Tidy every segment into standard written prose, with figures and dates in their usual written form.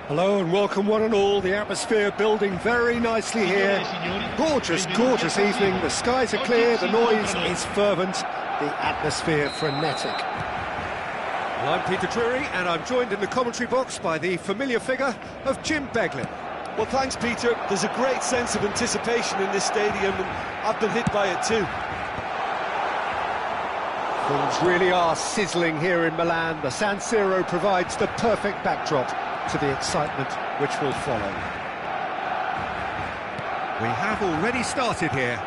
Hello and welcome one and all. The atmosphere building very nicely here. Gorgeous, gorgeous evening. The skies are clear, the noise is fervent, the atmosphere frenetic. Well, I'm Peter Drury and I'm joined in the commentary box by the familiar figure of Jim Beglin. Well, thanks, Peter. There's a great sense of anticipation in this stadium and I've been hit by it too. Things really are sizzling here in Milan. The San Siro provides the perfect backdrop to the excitement which will follow. We have already started here.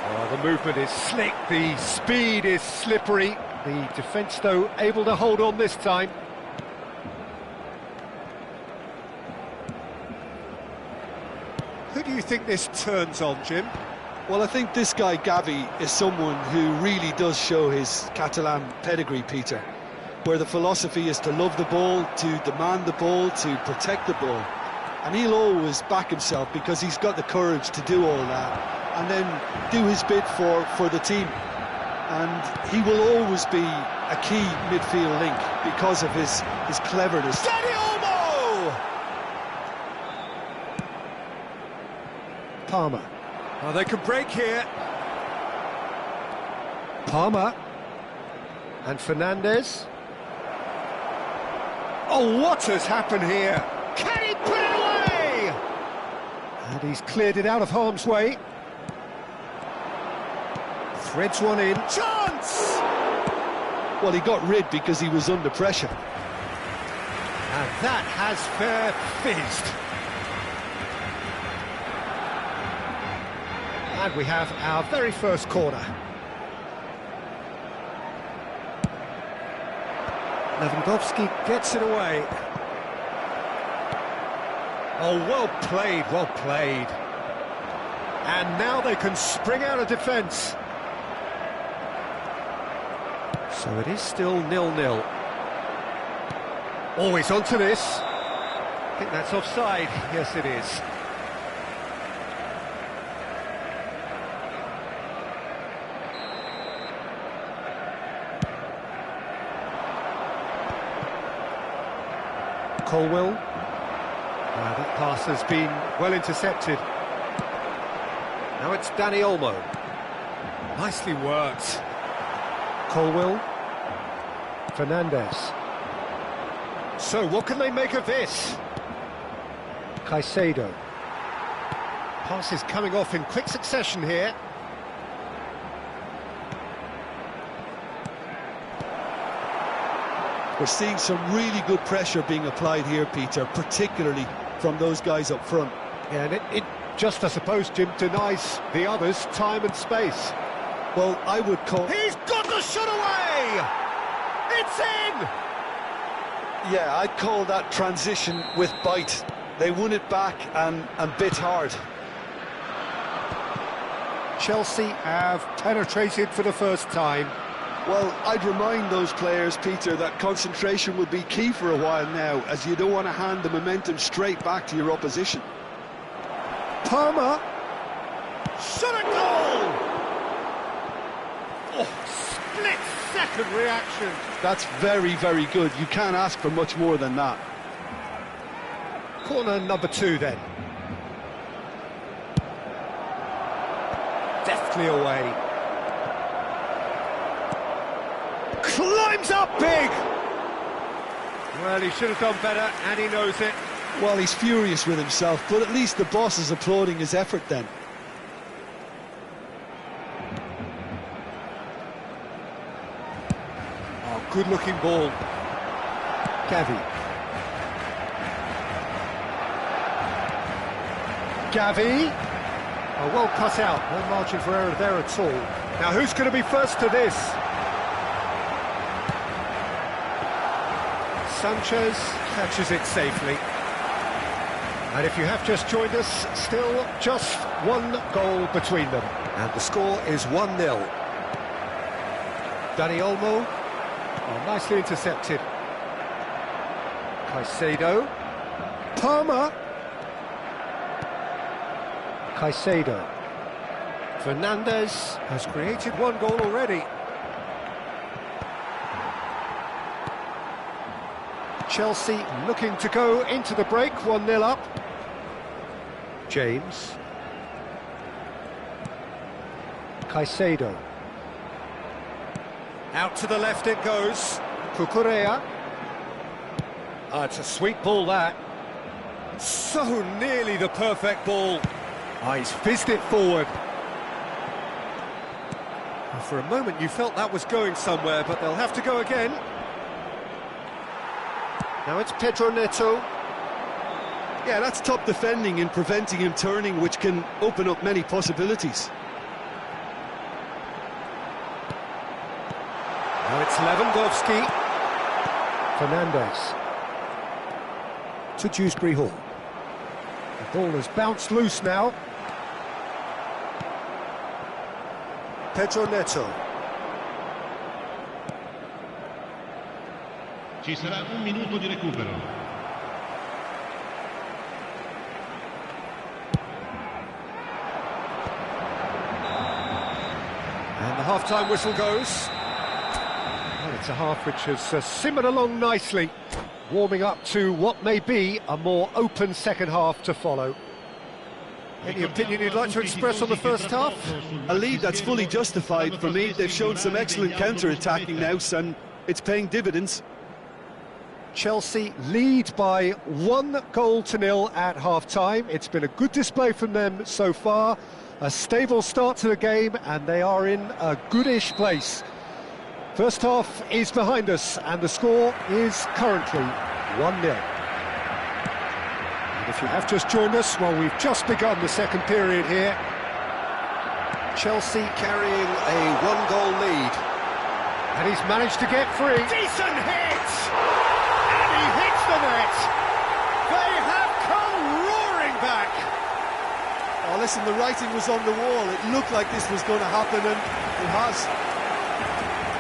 Oh, the movement is slick, the speed is slippery. The defence, though, able to hold on this time. Who do you think this turns on, Jim? Well, I think this guy, Gavi, is someone who really does show his Catalan pedigree, Peter, where the philosophy is to love the ball, to demand the ball, to protect the ball. And he'll always back himself because he's got the courage to do all that and then do his bit for the team. And he will always be a key midfield link because of his cleverness. Palmer. Oh, they can break here. Palmer. And Fernandes. Oh, what has happened here? Can he put it away? And he's cleared it out of harm's way. Threads one in. Chance! Well, he got rid because he was under pressure. And that has fair fizzed. And we have our very first corner. Lewandowski gets it away. Oh, well played, well played. And now they can spring out of defence. So it is still 0-0. Always onto this. I think that's offside. Yes, it is. Colwell. That pass has been well intercepted. Now it's Dani Olmo. Nicely worked. Colwell. Fernandes. So what can they make of this? Caicedo. Passes coming off in quick succession here. We're seeing some really good pressure being applied here, Peter, particularly from those guys up front. Yeah, and it just, I suppose, Jim, denies the others time and space. Well, I would call... He's got the shot away! It's in! Yeah, I'd call that transition with bite. They won it back and bit hard. Chelsea have penetrated for the first time. Well, I'd remind those players, Peter, that concentration will be key for a while now, as you don't want to hand the momentum straight back to your opposition. Palmer. Shot a goal! Oh, split-second reaction. That's very, very good. You can't ask for much more than that. Corner number 2, then. Deftly away. Climbs up big! Well, he should have done better, and he knows it. Well, he's furious with himself, but at least the boss is applauding his effort then. Oh, good-looking ball. Gavi. Gavi. Oh, well cut out. No margin for error there at all. Now, who's going to be first to this? Sanchez catches it safely. And if you have just joined us, still just one goal between them. And the score is 1-0. Dani Olmo. Oh, nicely intercepted. Caicedo. Palmer. Caicedo. Fernandes has created one goal already. Chelsea looking to go into the break, 1-0 up. James. Caicedo. Out to the left it goes. Cucurella. It's a sweet ball, that. So nearly the perfect ball. He's fizzed it forward. Well, for a moment you felt that was going somewhere, but they'll have to go again. Now it's Pedro Neto. Yeah, that's top defending and preventing him turning, which can open up many possibilities. Now it's Lewandowski. Fernandez. To Dewsbury Hall. The ball has bounced loose now. Pedro Neto. Ci sarà un minuto di recupero. And the half-time whistle goes. Well, it's a half which has simmered along nicely, warming up to what may be a more open second half to follow. Any opinion you'd like to express on the first half? A lead that's fully justified for me. They've shown some excellent counter-attacking now, and it's paying dividends. Chelsea lead by 1-0 at half-time. It's been a good display from them so far. A stable start to the game, and they are in a goodish place. First half is behind us, and the score is currently 1-0. And if you have just joined us, well, we've just begun the second period here. Chelsea carrying a 1-goal lead. And he's managed to get free. Decent hit! And he hits the net! They have come roaring back! Oh, listen, the writing was on the wall. It looked like this was going to happen, and it has.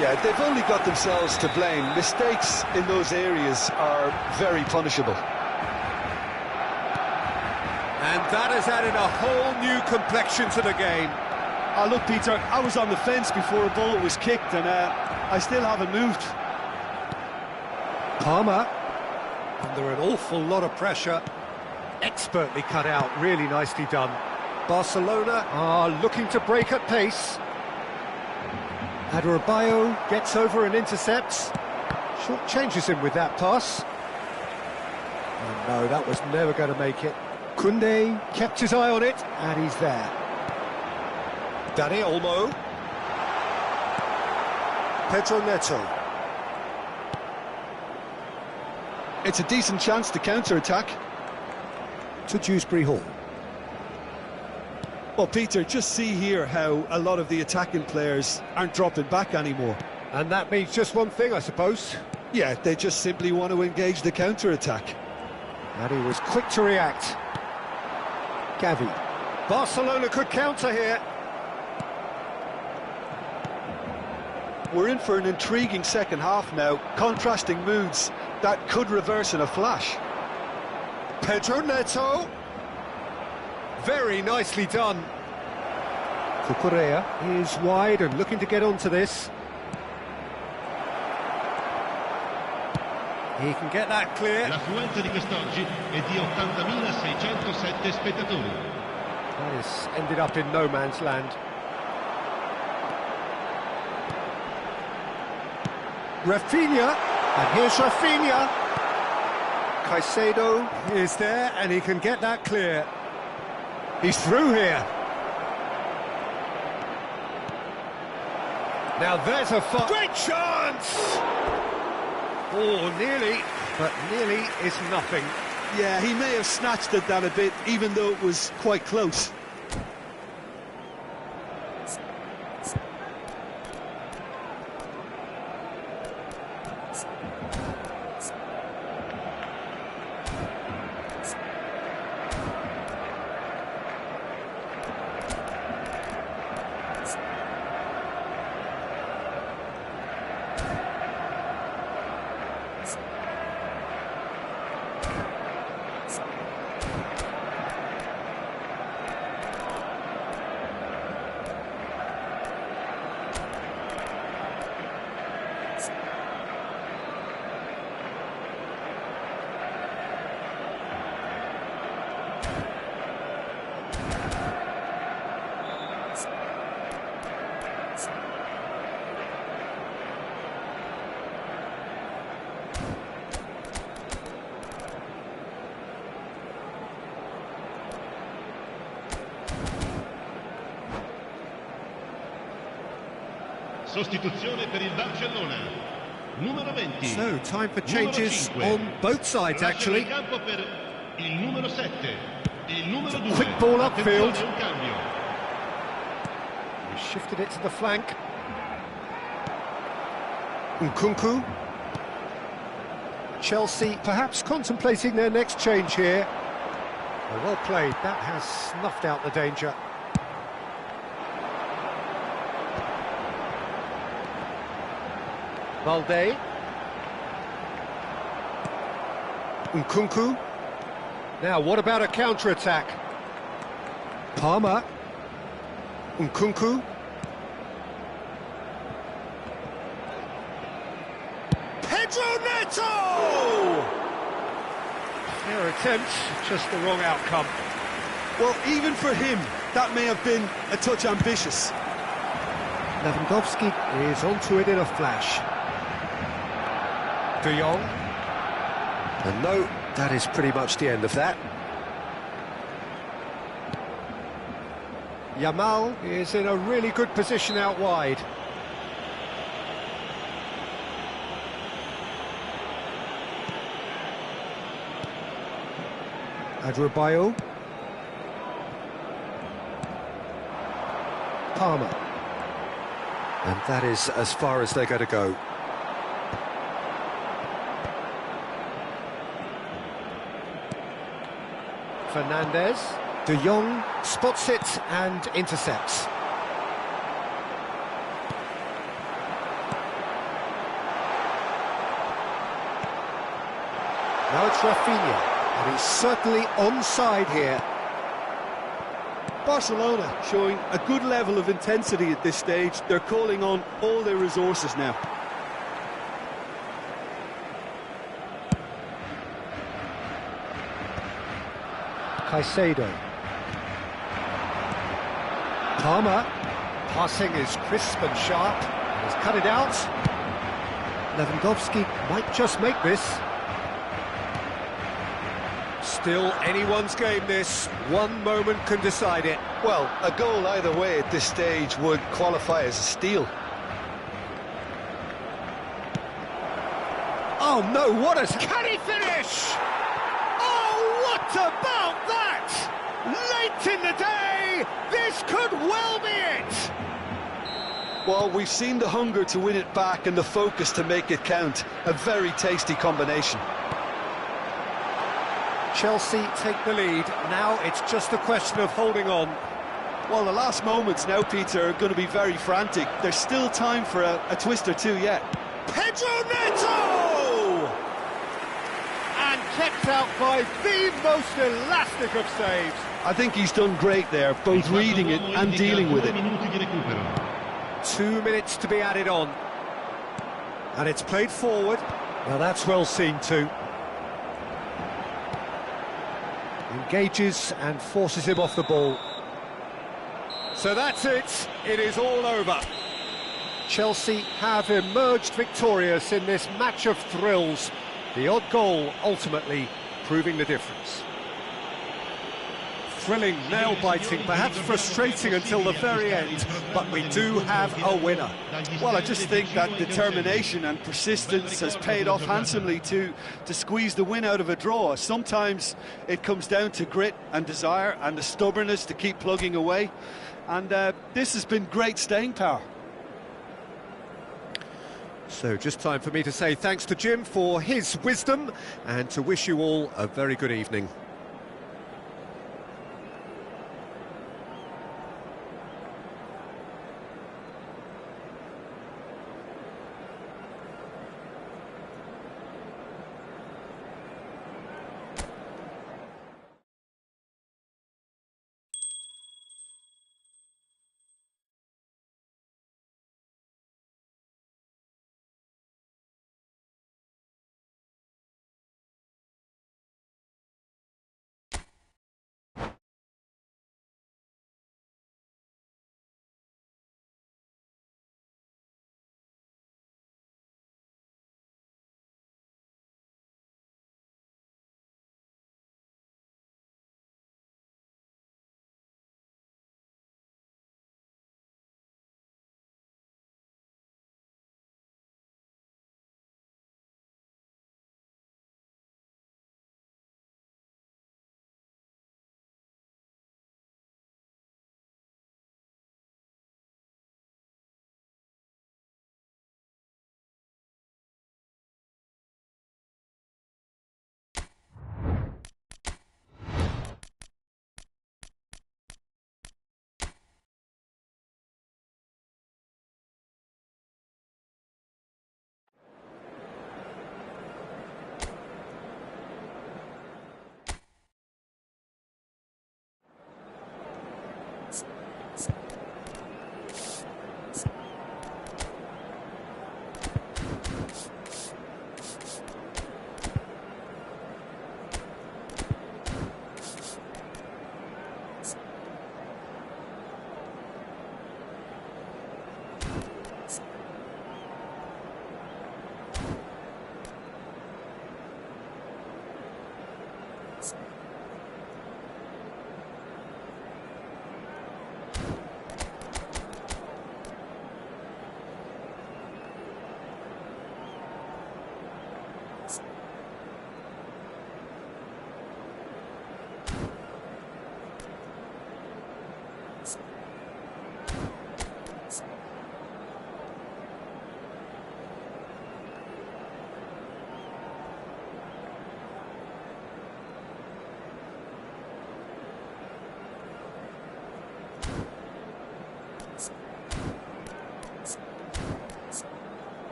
Yeah, they've only got themselves to blame. Mistakes in those areas are very punishable. And that has added a whole new complexion to the game. Oh, look, Peter, I was on the fence before a ball was kicked, and I still haven't moved. Palmer, under an awful lot of pressure. Expertly cut out, really nicely done. Barcelona are looking to break at pace. Adebayo gets over and intercepts. Short changes him with that pass. Oh no, that was never going to make it. Koundé kept his eye on it, and he's there. Dani Olmo. Pedro Neto. It's a decent chance to counter-attack. To Dewsbury Hall. Well, Peter, just see here how a lot of the attacking players aren't dropping back anymore. And that means just one thing, I suppose. Yeah, they just simply want to engage the counter-attack. And he was quick to react. Gavi. Barcelona could counter here. We're in for an intriguing second half now, contrasting moods that could reverse in a flash. Pedro Neto. Very nicely done. Cucurella is wide and looking to get onto this. He can get that clear. L'affluenza di quest'oggi è di 80.607 spettatori. That has ended up in no man's land. Rafinha, and here's Rafinha. Caicedo is there, and he can get that clear. He's through here. Now there's a great chance! Oh, nearly, but nearly is nothing. Yeah, he may have snatched at that a bit, even though it was quite close. Sostituzione per il Barcellona. Numero 20. So, time for changes Numero 5. on both sides, Lascia actually. il campo per il numero 7. Il numero 2. Quick ball upfield. Attenzione, un cambio. He shifted it to the flank. Nkunku. Chelsea perhaps contemplating their next change here. Well played, that has snuffed out the danger. Valde. Nkunku. Now, what about a counter-attack? Palmer. Nkunku. Pedro Neto! Fair attempt, just the wrong outcome. Well, even for him, that may have been a touch ambitious. Lewandowski is onto it in a flash. De Jong. And no, that is pretty much the end of that. Yamal is in a really good position out wide. Adebayo. Palmer. And that is as far as they're going to go. Fernandez. De Jong spots it and intercepts. Now it's Rafinha, and he's certainly onside here. Barcelona showing a good level of intensity at this stage. They're calling on all their resources now. Caicedo. Palmer. Passing is crisp and sharp. He's cut it out. Lewandowski might just make this. Still anyone's game this. One moment can decide it. Well, a goal either way at this stage would qualify as a steal. Oh no, what a... Can he finish? Oh, what about that? Late in the day, this could well be it. Well, we've seen the hunger to win it back and the focus to make it count. A very tasty combination. Chelsea take the lead. Now it's just a question of holding on. Well, the last moments now, Peter, are going to be very frantic. There's still time for a twist or two yet. Pedro Neto! And kept out by the most elastic of saves. I think he's done great there, both reading it and dealing with it. 2 minutes to be added on. And it's played forward. Now that's well seen too. Engages and forces him off the ball. So that's it. It is all over. Chelsea have emerged victorious in this match of thrills. The odd goal ultimately proving the difference. Thrilling, nail-biting, perhaps frustrating until the very end, but we do have a winner. Well, I just think that determination and persistence has paid off handsomely to squeeze the win out of a draw. Sometimes it comes down to grit and desire and the stubbornness to keep plugging away. And this has been great staying power. So just time for me to say thanks to Jim for his wisdom and to wish you all a very good evening.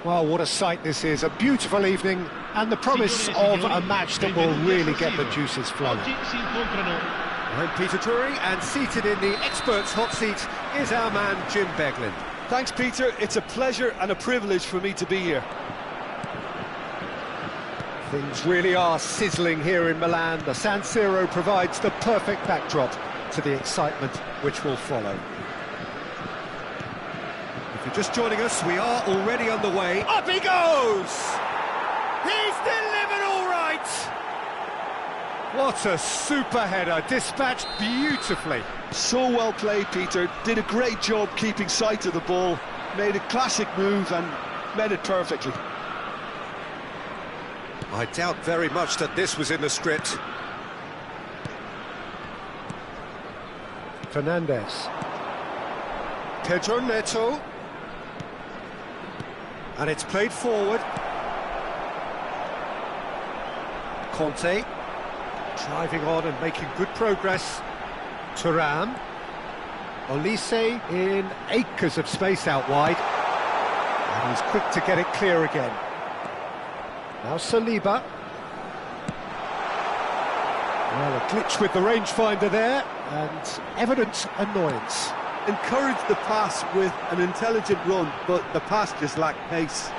Well, what a sight this is, a beautiful evening, and the promise of a match that will really get the juices flowing. I'm Peter Drury, and seated in the experts' hot seat is our man Jim Beglin. Thanks, Peter. It's a pleasure and a privilege for me to be here. Things really are sizzling here in Milan. The San Siro provides the perfect backdrop to the excitement which will follow. If you're just joining us, we are already on the way. Up he goes! He's delivered all right! What a super header, dispatched beautifully. So well played, Peter. Did a great job keeping sight of the ball. Made a classic move and met it perfectly. I doubt very much that this was in the script. Fernandez. Pedro Neto. And it's played forward. Conte. Driving on and making good progress. Thuram. Olise in acres of space out wide. And he's quick to get it clear again. Now Saliba. Well, a glitch with the rangefinder there, and evident annoyance. Encouraged the pass with an intelligent run, but the pass just lacked pace.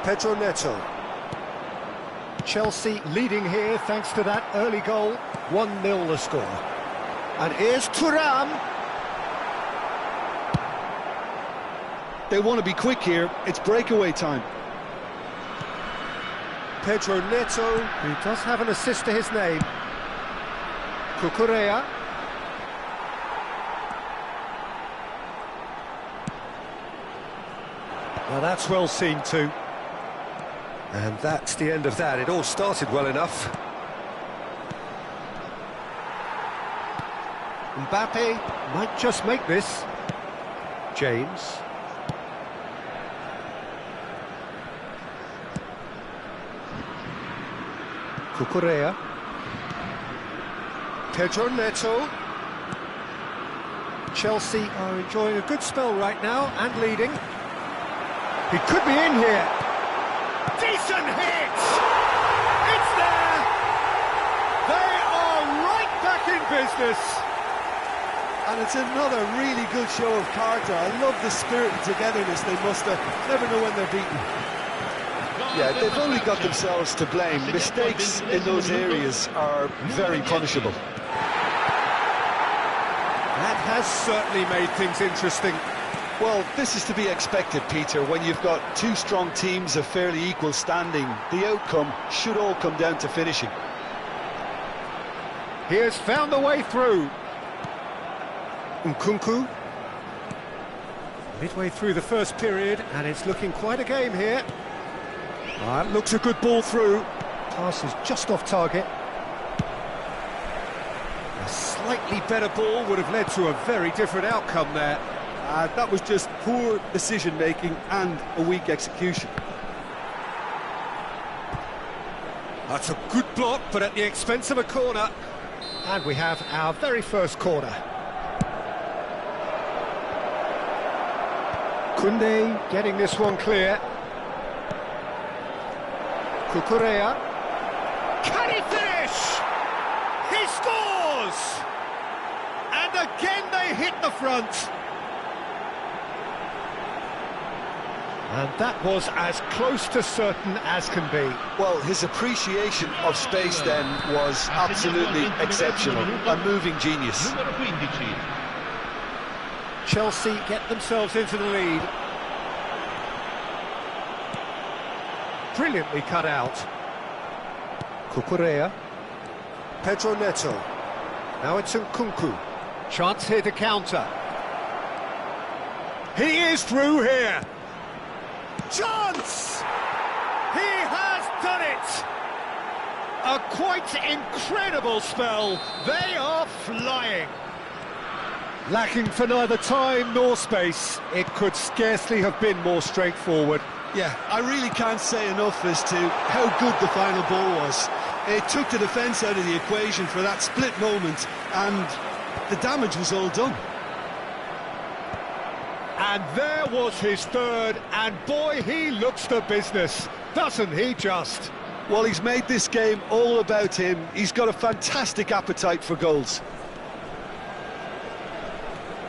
Pedro Neto. Chelsea leading here thanks to that early goal. 1-0 the score. And here's Thuram. They want to be quick here. It's breakaway time. Pedro Neto, who does have an assist to his name. Cucurella. Well, that's well seen too. And that's the end of that. It all started well enough. Mbappe might just make this. James. Cucurella. Pedro Neto. Chelsea are enjoying a good spell right now and leading. He could be in here. Decent hit! It's there! They are right back in business. And it's another really good show of character. I love the spirit and togetherness they muster. Never know when they're beaten. Yeah, they've only got themselves to blame. Mistakes in those areas are very punishable. That has certainly made things interesting. Well, this is to be expected, Peter. When you've got two strong teams of fairly equal standing, the outcome should all come down to finishing. He has found the way through. Nkunku. Midway through the first period, and it's looking quite a game here. That looks a good ball through. Pass is just off target. A slightly better ball would have led to a very different outcome there. That was just poor decision-making and a weak execution. That's a good block, but at the expense of a corner. And we have our very first corner. Koundé getting this one clear. Cucurella. Can he finish? He scores! And again they hit the front. And that was as close to certain as can be. Well, his appreciation of space then was absolutely exceptional. A moving genius. Chelsea get themselves into the lead. Brilliantly cut out. Cucurella. Pedro Neto. Now it's Nkunku. Chance here to counter. He is through here. Chance! He has done it! A quite incredible spell. They are flying. Lacking for neither time nor space. It could scarcely have been more straightforward. Yeah, I really can't say enough as to how good the final ball was. It took the defence out of the equation for that split moment, and the damage was all done. And there was his third, and boy, he looks the business, doesn't he just? Well, he's made this game all about him. He's got a fantastic appetite for goals.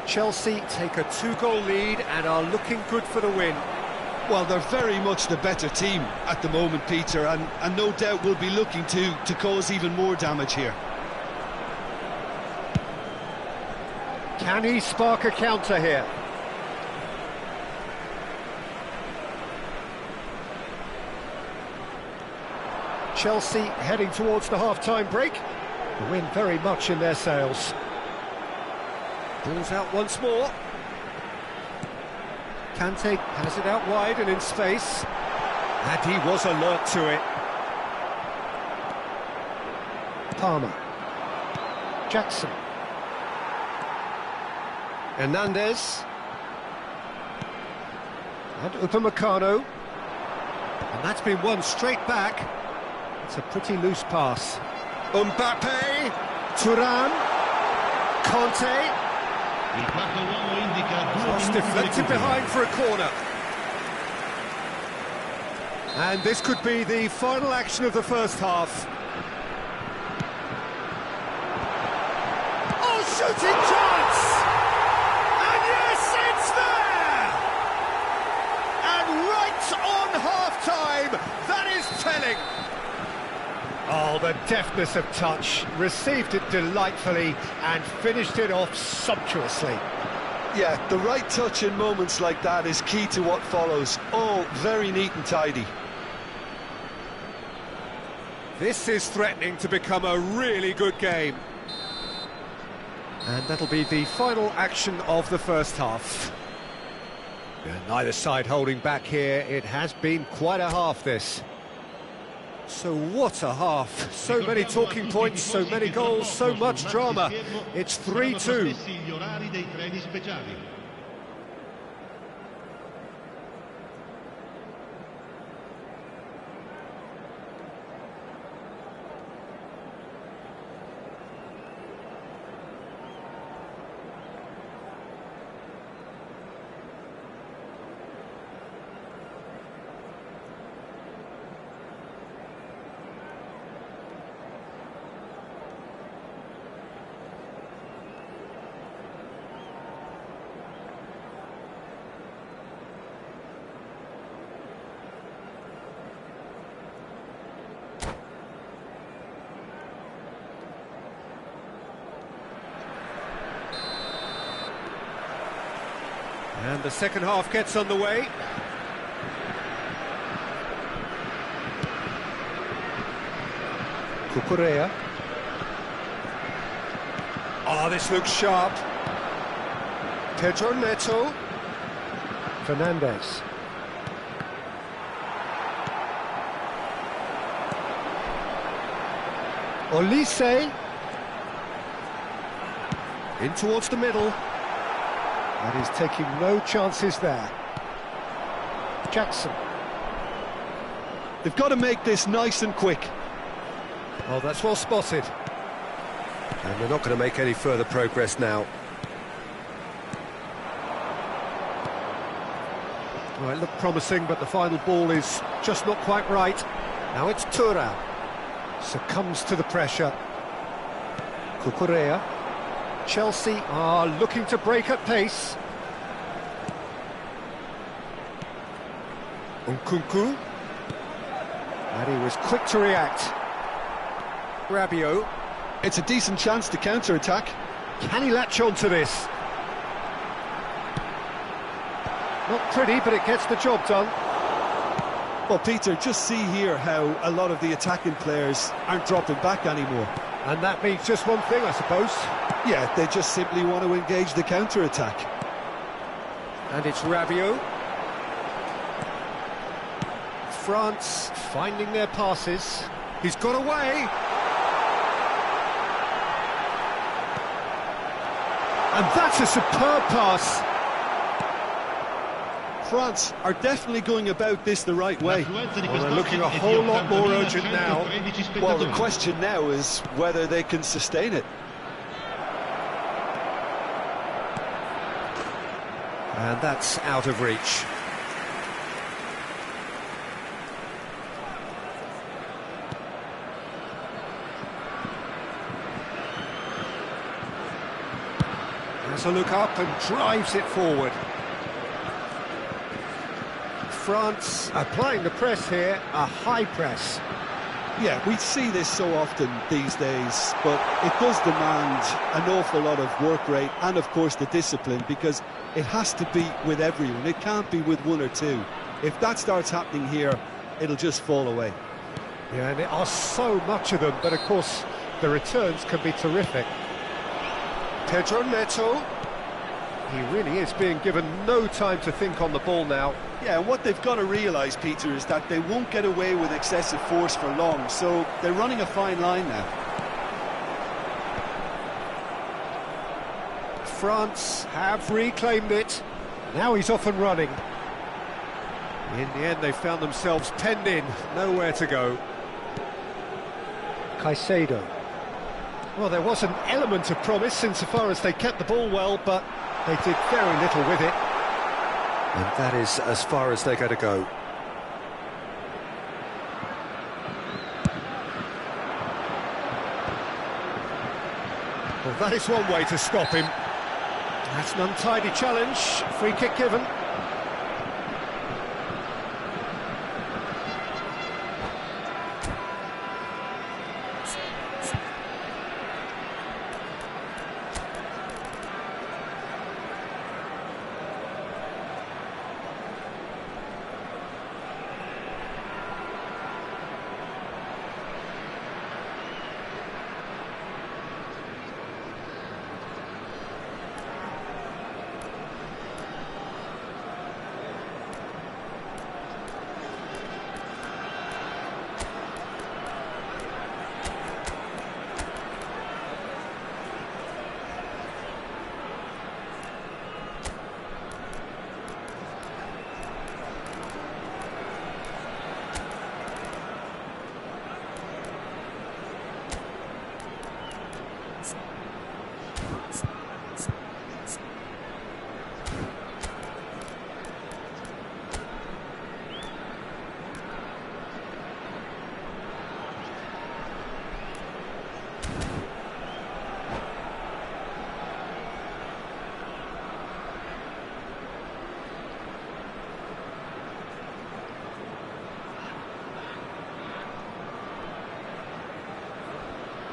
Chelsea take a 2-goal lead and are looking good for the win. Well, they're very much the better team at the moment, Peter, and no doubt will be looking to cause even more damage here. Can he spark a counter here? Chelsea heading towards the half-time break. The win very much in their sails. Ball's out once more. Kante has it out wide and in space. And he was alert to it. Palmer. Jackson. Hernandez. And Upamecano. And that's been won straight back. It's a pretty loose pass. Mbappe. Thuram. Conte. Cross deflected behind for a corner. And this could be the final action of the first half. Oh, shooting chance! And yes, it's there! And right on half-time, that is telling. Oh, the deftness of touch, received it delightfully and finished it off sumptuously. Yeah, the right touch in moments like that is key to what follows. All very neat and tidy. This is threatening to become a really good game. And that'll be the final action of the first half. And neither side holding back here. It has been quite a half, this. So what a half. So many talking points, so many goals, so much drama. It's 3-2. And the second half gets underway. Cucurella. Oh, this looks sharp. Pedro Neto. Fernandez. Olise. In towards the middle. And he's taking no chances there. Jackson. They've got to make this nice and quick. Oh, that's well spotted. And they're not going to make any further progress now. Well, it looked promising, but the final ball is just not quite right. Now it's Thuram. Succumbs to the pressure. Cucurella. Chelsea are looking to break at pace. Nkunku. And he was quick to react. Rabiot. It's a decent chance to counter-attack. Can he latch on to this? Not pretty, but it gets the job done. Well, Peter, just see here how a lot of the attacking players aren't dropping back anymore. And that means just one thing, I suppose. Yeah, they just simply want to engage the counter-attack. And it's Rabiot. France finding their passes. He's got away. And that's a superb pass. France are definitely going about this the right way. Well, they're looking a whole lot more urgent now. Well, the question now is whether they can sustain it. And that's out of reach. Has a look up and drives it forward. France applying the press here, a high press. Yeah, we see this so often these days, but it does demand an awful lot of work rate and, of course, the discipline, because it has to be with everyone. It can't be with one or two. If that starts happening here, it'll just fall away. Yeah, and there are so much of them, but of course the returns can be terrific. Pedro Neto. He really is being given no time to think on the ball now. Yeah, and what they've got to realise, Peter, is that they won't get away with excessive force for long, so they're running a fine line now. France have reclaimed it. Now he's off and running. In the end, they found themselves penned in, nowhere to go. Caicedo. Well, there was an element of promise insofar as they kept the ball well, but they did very little with it. And that is as far as they're going to go. Well, that is one way to stop him. That's an untidy challenge. Free kick given.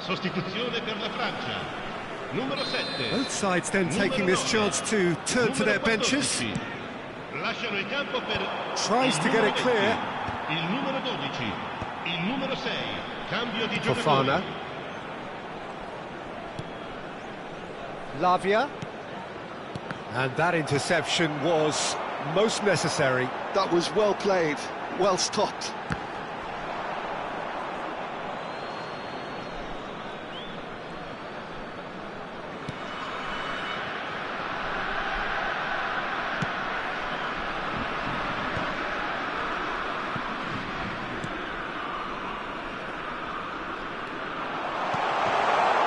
Sostituzione per la Francia. Numero 7. Both sides then taking this chance to turn to their benches. Lasciano il campo per Tries to get it clear. Il numero 12, il numero 6. Cambio di Fofana. giocatore. Lavia. And that interception was most necessary. That was well played, well stopped.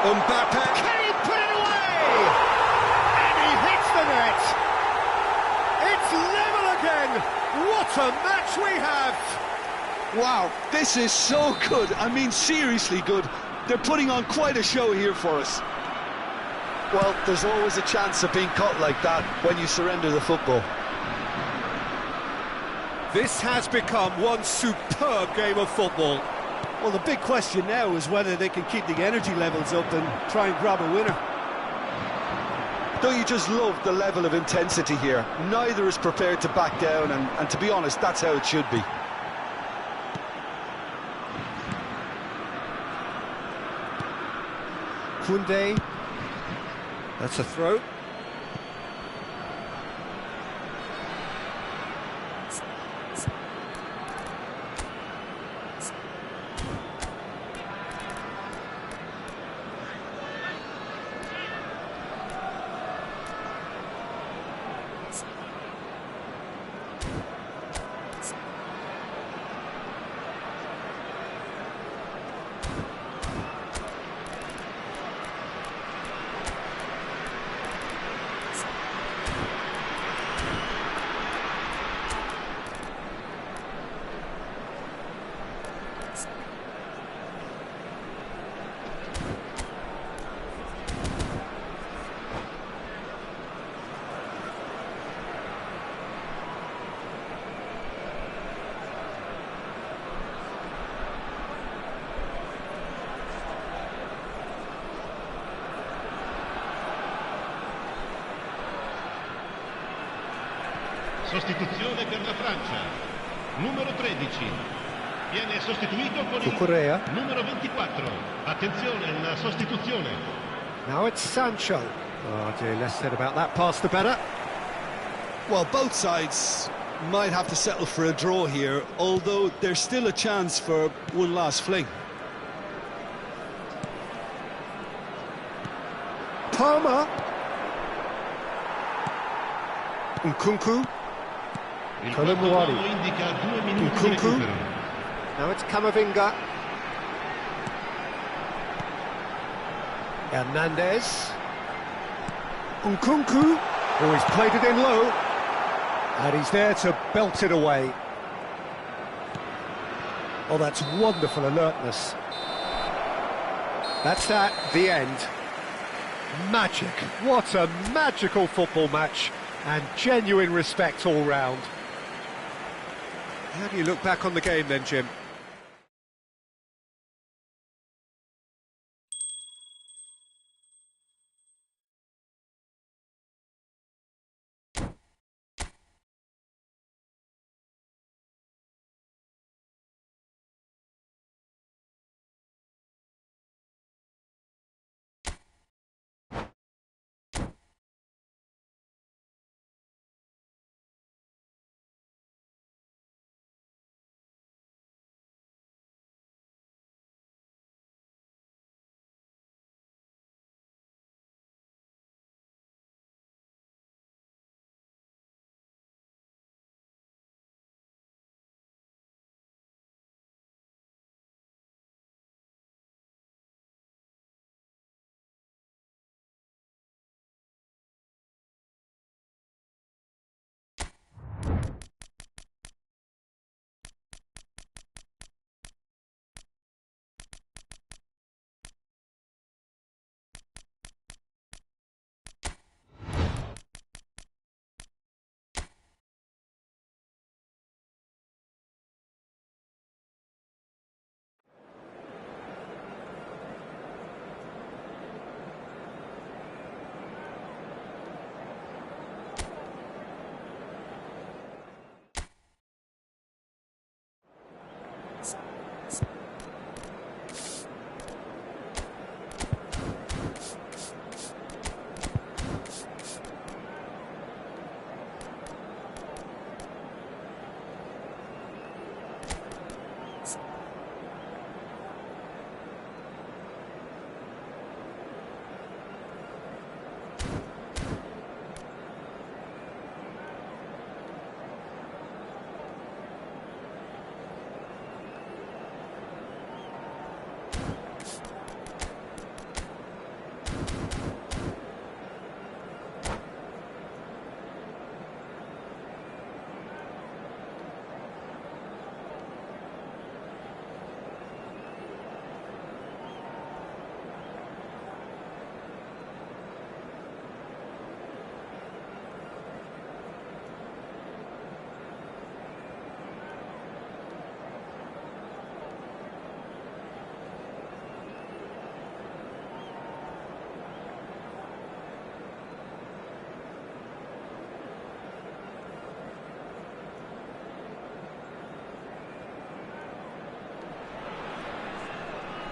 Mbappe, can he put it away? And he hits the net. It's level again. What a match we have. Wow, this is so good. I mean, seriously good. They're putting on quite a show here for us. Well, there's always a chance of being caught like that when you surrender the football. This has become one superb game of football. Well, the big question now is whether they can keep the energy levels up and try and grab a winner. Don't you just love the level of intensity here? Neither is prepared to back down, and to be honest, that's how it should be. Koundé. That's a throw. Sostituzione per la Francia. Numero 13. Viene sostituito con il Correa. numero 24. Attenzione, una sostituzione. Now it's Sancho. Oh dear, less said about that pass the better. Well, both sides might have to settle for a draw here, although there's still a chance for one last fling. Palmer. Nkunku. Il Colomboani. protocollo indica 2 minuti di Nkunku. recupero. Now it's Camavinga. Hernandez. Nkunku. Oh, he's played it in low. And he's there to belt it away. Oh, that's wonderful alertness. That's that, the end. Magic. What a magical football match. And genuine respect all round. How do you look back on the game then, Jim?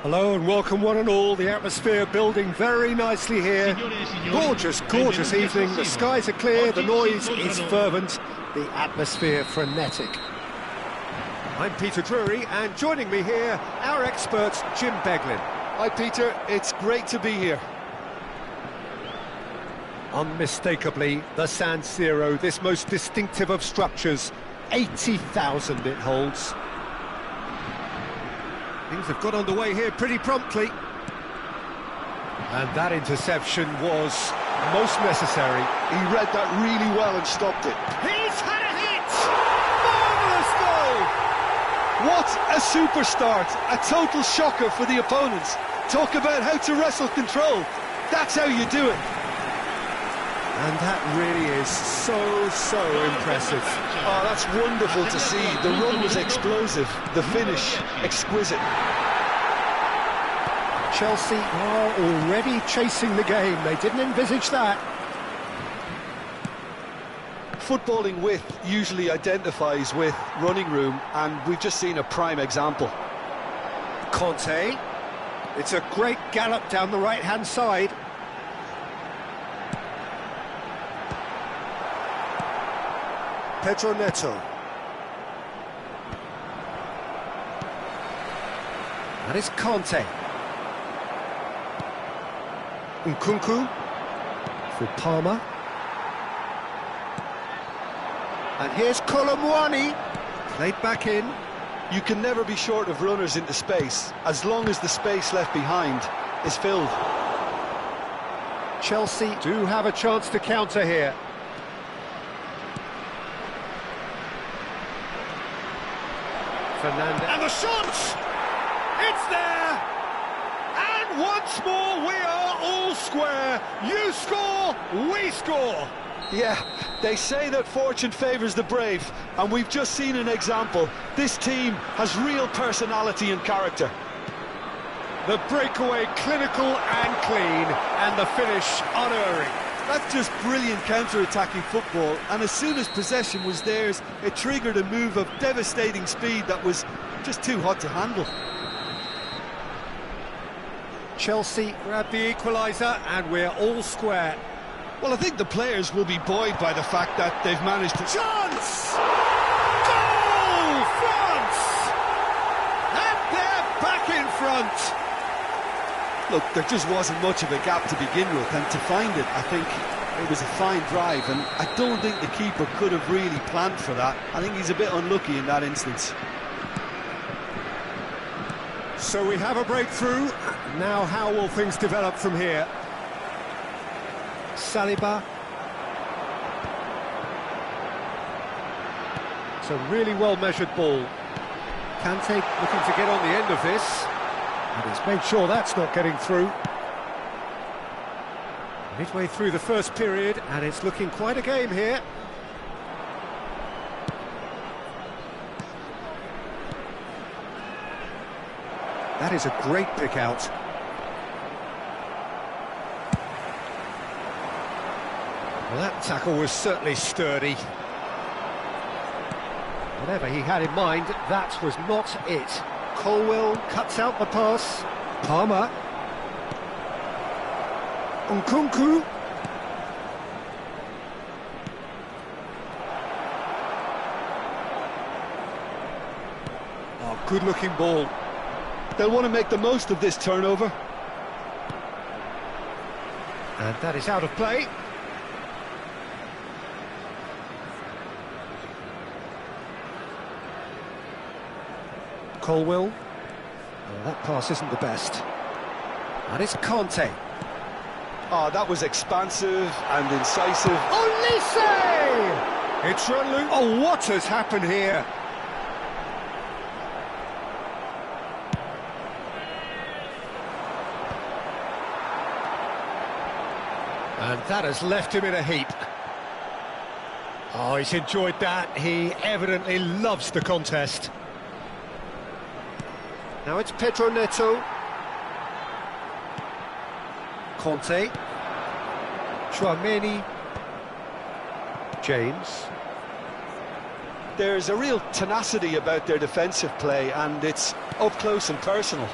Hello and welcome one and all. The atmosphere building very nicely here. Gorgeous, gorgeous evening. The skies are clear, the noise is fervent, the atmosphere frenetic. I'm Peter Drury, and joining me here, our expert Jim Beglin. Hi Peter, it's great to be here. Unmistakably the San Siro, this most distinctive of structures. 80,000 it holds. Things have got underway here pretty promptly. And that interception was most necessary. He read that really well and stopped it. He's had a hit! Marvellous goal! What a super start! A total shocker for the opponents. Talk about how to wrestle control. That's how you do it. And that really is so impressive. Oh, that's wonderful to see. The run was explosive, the finish exquisite. Chelsea are already chasing the game. They didn't envisage that. footballing width usually identifies with running room, and we've just seen a prime example. Conte. It's a great gallop down the right-hand side. Pedro Neto. That is Conte. Nkunku for Palmer. And here's Kolomwani, played back in. You can never be short of runners into space, as long as the space left behind is filled. Chelsea do have a chance to counter here. Fernandez. And the shot! It's there! And once more we are all square. You score, we score. Yeah, they say that fortune favours the brave, and we've just seen an example. This team has real personality and character. The breakaway clinical and clean, and the finish unerring. That's just brilliant counter-attacking football, and as soon as possession was theirs, it triggered a move of devastating speed that was just too hot to handle. Chelsea grab the equaliser, and we're all square. Well, I think the players will be buoyed by the fact that they've managed to... Chance! Goal! France! And they're back in front! Look, there just wasn't much of a gap to begin with, and to find it, I think it was a fine drive, and I don't think the keeper could have really planned for that. I think he's a bit unlucky in that instance. So we have a breakthrough. Now how will things develop from here? Saliba. It's a really well-measured ball. Kante looking to get on the end of this. And he's made sure that's not getting through. Midway through the first period, and it's looking quite a game here. That is a great pick out. Well, that tackle was certainly sturdy. Whatever he had in mind, that was not it. Colwell cuts out the pass. Palmer. Nkunku. Oh, good-looking ball. They'll want to make the most of this turnover. And that is out of play. Colwell. Well, that pass isn't the best. And it's Conte. Oh, that was expansive and incisive. Olise! It's run loose. Oh, what has happened here? And that has left him in a heap. Oh, he's enjoyed that. He evidently loves the contest. Now it's Pedro Neto. Conte. Chouameni. James. There's a real tenacity about their defensive play, and it's up close and personal.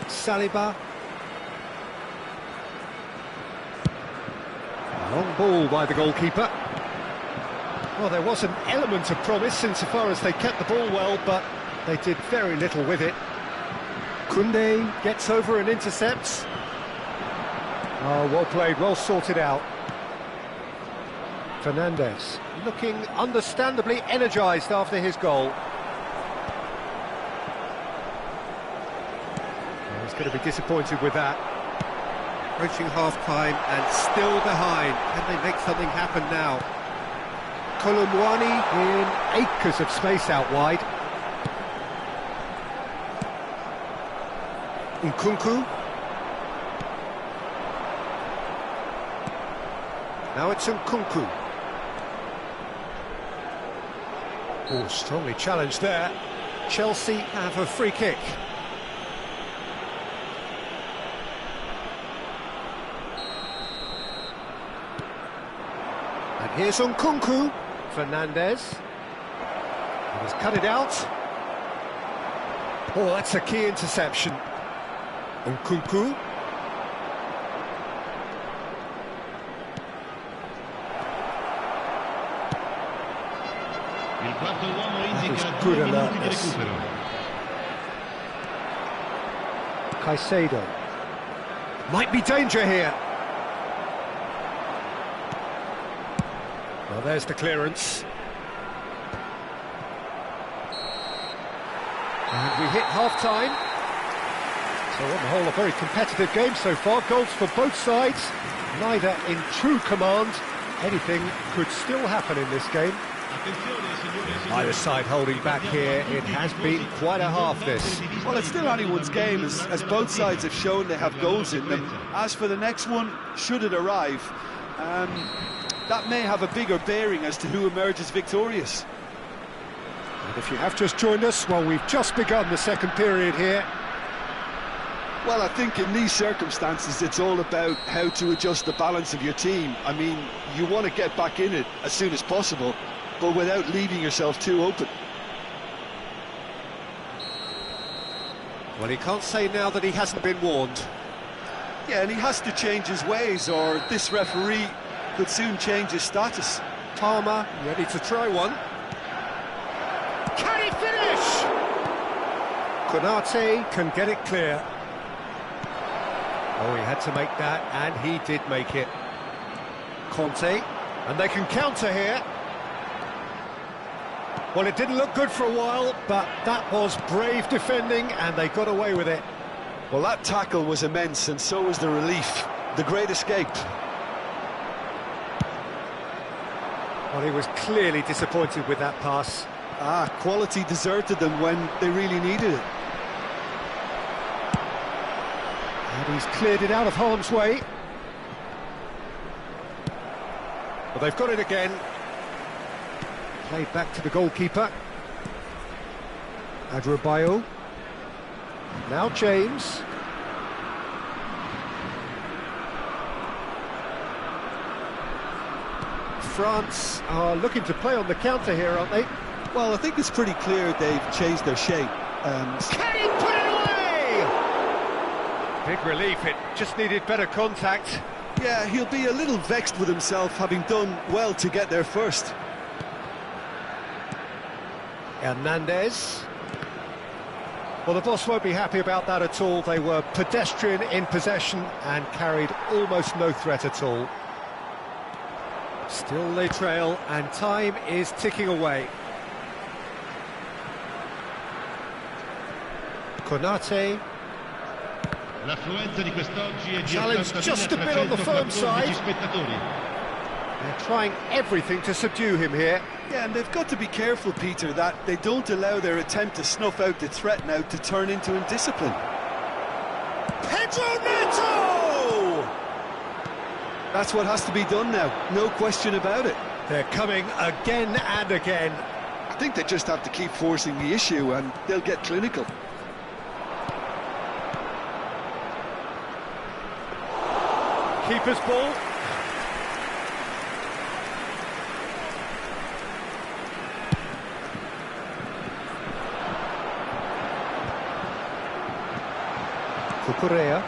Saliba. Long ball by the goalkeeper. Well, there was an element of promise insofar as they kept the ball well, but they did very little with it. Koundé gets over and intercepts. Oh, well played, well sorted out. Fernandez looking understandably energised after his goal. Oh, he's going to be disappointed with that. Approaching half-time and still behind. Can they make something happen now? Kolomwani in acres of space out wide. Nkunku. Now it's Nkunku. Oh, strongly challenged there. Chelsea have a free kick. And Here's Nkunku. Fernandez. He has cut it out. Oh, that's a key interception. Nkunku. Il quarto uomo indica good 2 minuti di alertness. recupero. Caicedo. Might be danger here. Well, there's the clearance. And we hit half-time. So on the whole, a very competitive game so far. Goals for both sides, neither in true command. Anything could still happen in this game. Either side holding back here. It has been quite a half, this. Well, it's still anyone's game, as both sides have shown they have goals in them. As for the next one, should it arrive, that may have a bigger bearing as to who emerges victorious. And if you have just joined us, well, we've just begun the second period here. Well, I think in these circumstances, it's all about how to adjust the balance of your team. I mean, you want to get back in it as soon as possible, but without leaving yourself too open. Well, he can't say now that he hasn't been warned. Yeah, and he has to change his ways, or this referee could soon change his status. Palmer ready to try one. Can he finish? Konate can get it clear. Oh, he had to make that, and he did make it. Conte, and they can counter here. Well, it didn't look good for a while, but that was brave defending, and they got away with it. Well, that tackle was immense, and so was the relief. The great escape. Well, he was clearly disappointed with that pass. Quality deserted them when they really needed it. And he's cleared it out of harm's way. Well, they've got it again. Played back to the goalkeeper. Adrabayo. Now James. France are looking to play on the counter here, aren't they? Well, I think it's pretty clear they've changed their shape. Can he put it away? Big relief, it just needed better contact. Yeah, he'll be a little vexed with himself, having done well to get there first. Hernandez. Well, the boss won't be happy about that at all. They were pedestrian in possession and carried almost no threat at all. Still they trail, and time is ticking away. Konate. L'affluenza di quest'oggi è di Challenge just a bit on the firm side. spettatori. They're trying everything to subdue him here. Yeah, and they've got to be careful, Peter, that they don't allow their attempt to snuff out the threat now to turn into indiscipline. Pedro Neto! That's what has to be done now, no question about it. They're coming again and again. I think they just have to keep forcing the issue and they'll get clinical. Keeper's ball. Cucurella.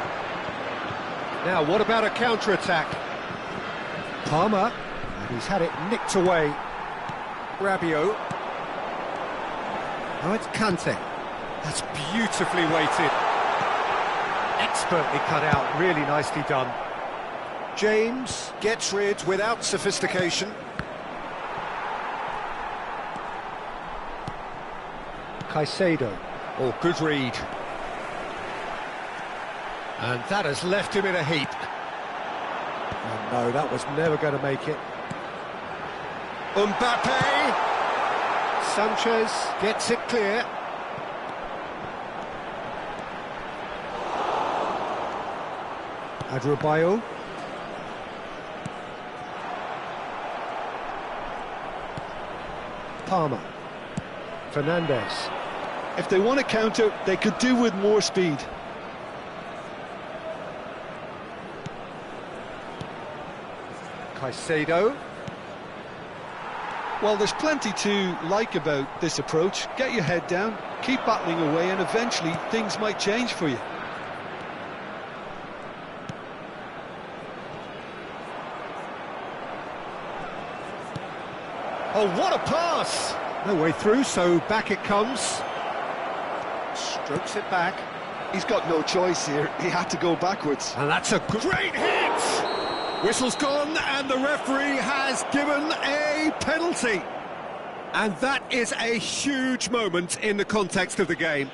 Now, what about a counter-attack? Palmer, and he's had it nicked away. Rabiot. Now it's Kante. That's beautifully weighted. Expertly cut out, really nicely done. James gets rid without sophistication. Caicedo. Oh, good read. And that has left him in a heap. Oh no, that was never going to make it. Mbappe! Sanchez gets it clear. Adrabayo. Palmer. Fernandez. If they want to counter, they could do with more speed. Caicedo. Well, there's plenty to like about this approach. Get your head down, keep battling away, and eventually things might change for you. Oh, what a pass! No way through, so back it comes. Strokes it back. He's got no choice here. He had to go backwards. And that's a great hit! Whistle's gone, and the referee has given a penalty. And that is a huge moment in the context of the game.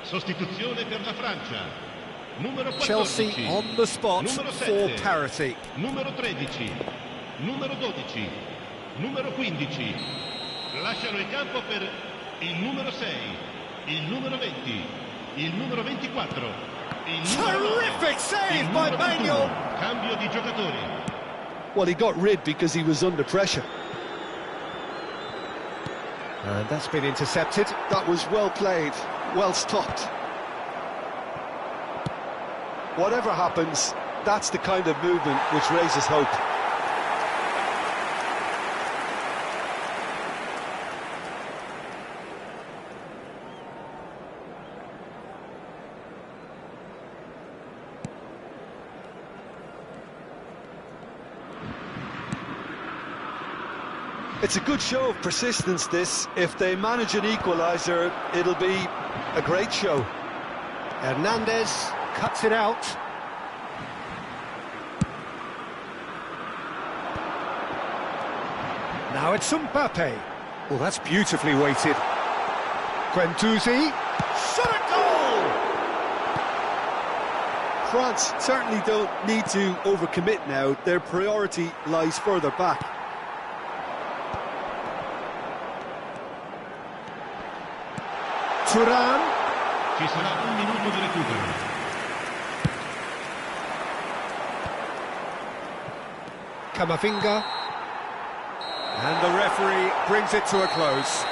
Sostituzione per la Francia. Numero 14. Chelsea on the spot numero for 7, parity. Numero 13. Numero 12. Numero 15. Lasciano il campo per il numero 6, il numero 20, il numero 24, il numero 9, Terrific save il by numero 21. Manuel. Cambio di giocatori. Well, he got rid because he was under pressure. And that's been intercepted. That was well played, well stopped. Whatever happens, that's the kind of movement which raises hope. It's a good show of persistence, this. If they manage an equaliser, it'll be a great show. Hernandez cuts it out. Now it's Mbappe. Well, that's beautifully weighted. Guendouzi. Shot at goal! France certainly don't need to overcommit now. Their priority lies further back. Turan. Ci sarà un minuto di recupero. Camavinga. And the referee brings it to a close.